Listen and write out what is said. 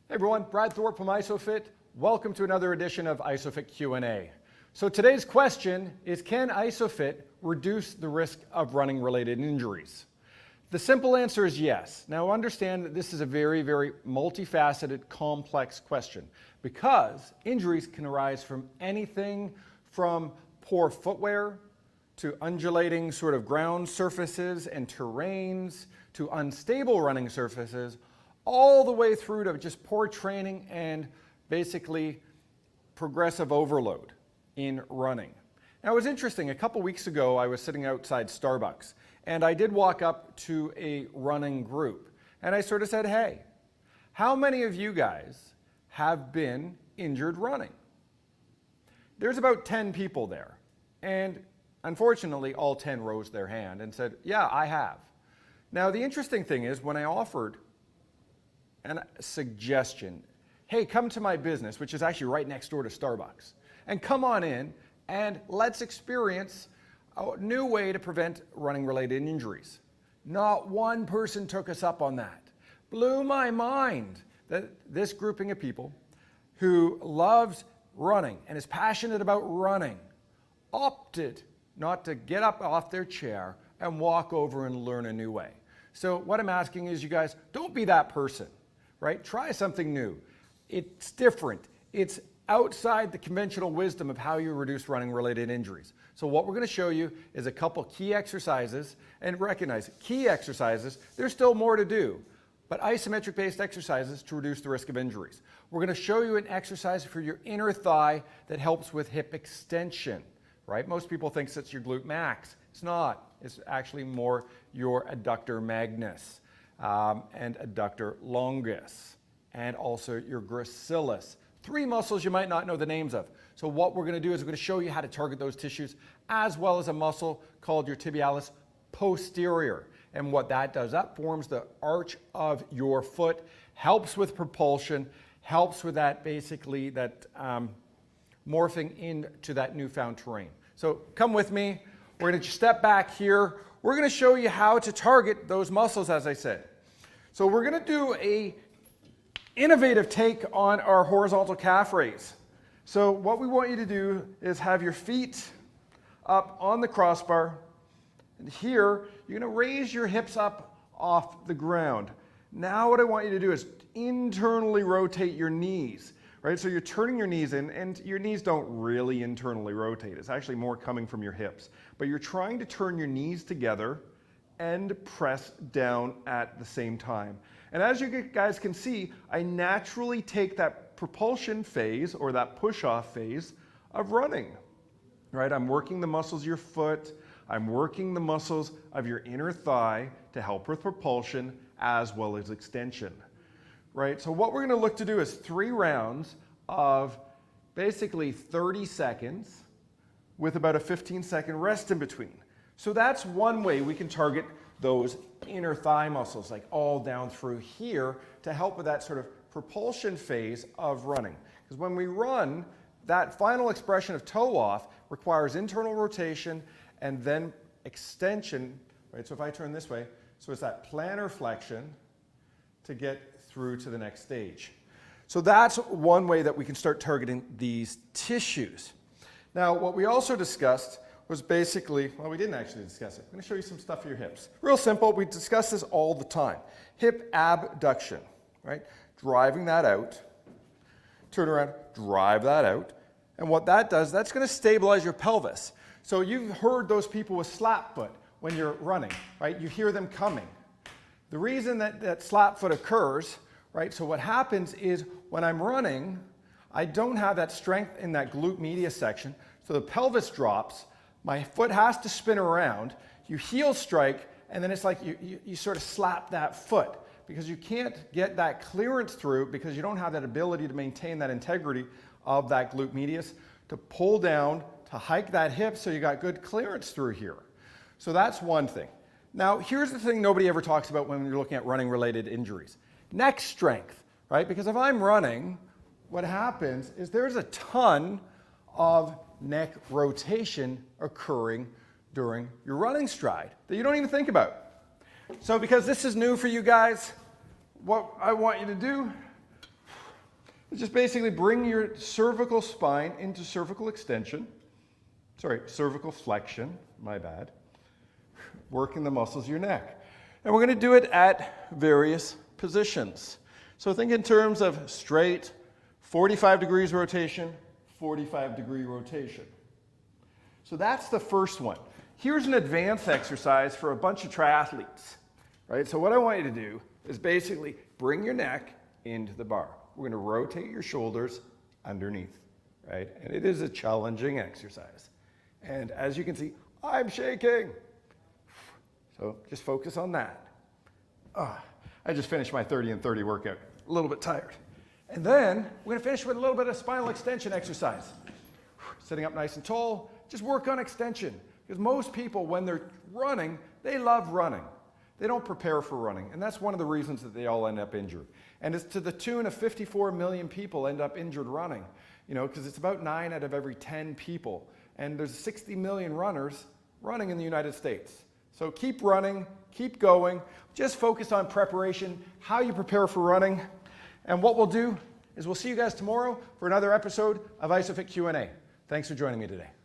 Hey everyone, Brad Thorpe from Isophit. Welcome to another edition of Isophit Q&A. So today's question is, can Isophit reduce the risk of running-related injuries? The simple answer is yes. Now understand that this is a very, very multifaceted, complex question because injuries can arise from anything from poor footwear to undulating sort of ground surfaces and terrains to unstable running surfaces, all the way through to just poor training and basically progressive overload in running. Now it was interesting, a couple weeks ago I was sitting outside Starbucks and I did walk up to a running group and I sort of said, hey, how many of you guys have been injured running? There's about 10 people there and unfortunately all 10 rose their hand and said, yeah, I have. Now the interesting thing is when I offered a suggestion, hey, come to my business, which is actually right next door to Starbucks, and come on in and let's experience a new way to prevent running-related injuries. Not one person took us up on that. Blew my mind that this grouping of people who loves running and is passionate about running opted not to get up off their chair and walk over and learn a new way. So what I'm asking is you guys, don't be that person. Right? Try something new. It's different. It's outside the conventional wisdom of how you reduce running-related injuries. So what we're going to show you is a couple key exercises, and recognize key exercises, there's still more to do, but isometric-based exercises to reduce the risk of injuries. We're going to show you an exercise for your inner thigh that helps with hip extension. Right? Most people think it's your glute max. It's not. It's actually more your adductor magnus. And adductor longus, and also your gracilis. 3 muscles you might not know the names of. So what we're going to do is we're going to show you how to target those tissues, as well as a muscle called your tibialis posterior. And what that does, that forms the arch of your foot, helps with propulsion, helps with that basically that morphing into that newfound terrain. So come with me. We're going to step back here. We're going to show you how to target those muscles, as I said. So we're going to do an innovative take on our horizontal calf raise. So what we want you to do is have your feet up on the crossbar. And here, you're going to raise your hips up off the ground. Now what I want you to do is internally rotate your knees. Right? So you're turning your knees in, and your knees don't really internally rotate. It's actually more coming from your hips. But you're trying to turn your knees together and press down at the same time. And as you guys can see, I naturally take that propulsion phase or that push-off phase of running. Right? I'm working the muscles of your foot. I'm working the muscles of your inner thigh to help with propulsion as well as extension. Right? So what we're going to look to do is 3 rounds of basically 30 seconds with about a 15-second rest in between. So that's one way we can target those inner thigh muscles, like all down through here, to help with that sort of propulsion phase of running. Because when we run, that final expression of toe off requires internal rotation and then extension. Right? So if I turn this way, so it's that plantar flexion to get through to the next stage. So that's one way that we can start targeting these tissues. Now, what we also discussed was basically, well, we didn't actually discuss it. I'm going to show you some stuff for your hips. Real simple, we discuss this all the time. Hip abduction, right? Driving that out, turn around, drive that out. And what that does, that's going to stabilize your pelvis. So you've heard those people with slap foot when you're running, right? You hear them coming. The reason that slap foot occurs, right, so what happens is when I'm running, I don't have that strength in that glute medius section, so the pelvis drops, my foot has to spin around, you heel strike, and then it's like you sort of slap that foot because you can't get that clearance through because you don't have that ability to maintain that integrity of that glute medius to pull down, to hike that hip so you got good clearance through here. So that's one thing. Now, here's the thing nobody ever talks about when you're looking at running-related injuries. Neck strength, right? Because if I'm running, what happens is there's a ton of neck rotation occurring during your running stride that you don't even think about. So because this is new for you guys, what I want you to do Just basically bring your cervical spine into cervical extension. Sorry, cervical flexion, my bad. Working the muscles of your neck. And we're going to do it at various positions. So think in terms of straight, 45 degrees rotation, 45-degree rotation. So that's the first one. Here's an advanced exercise for a bunch of triathletes, right? So what I want you to do is basically bring your neck into the bar. We're going to rotate your shoulders underneath, right? And it is a challenging exercise. And as you can see, I'm shaking. So just focus on that. I just finished my 30 and 30 workout. A little bit tired. And then we're going to finish with a little bit of spinal extension exercise. Sitting up nice and tall, just work on extension. Because most people, when they're running, they love running. They don't prepare for running. And that's one of the reasons that they all end up injured. And it's to the tune of 54 million people end up injured running. You know, because it's about 9 out of every 10 people. And there's 60 million runners running in the United States. So keep running, keep going. Just focus on preparation, how you prepare for running. And what we'll do is we'll see you guys tomorrow for another episode of Isophit Q&A. Thanks for joining me today.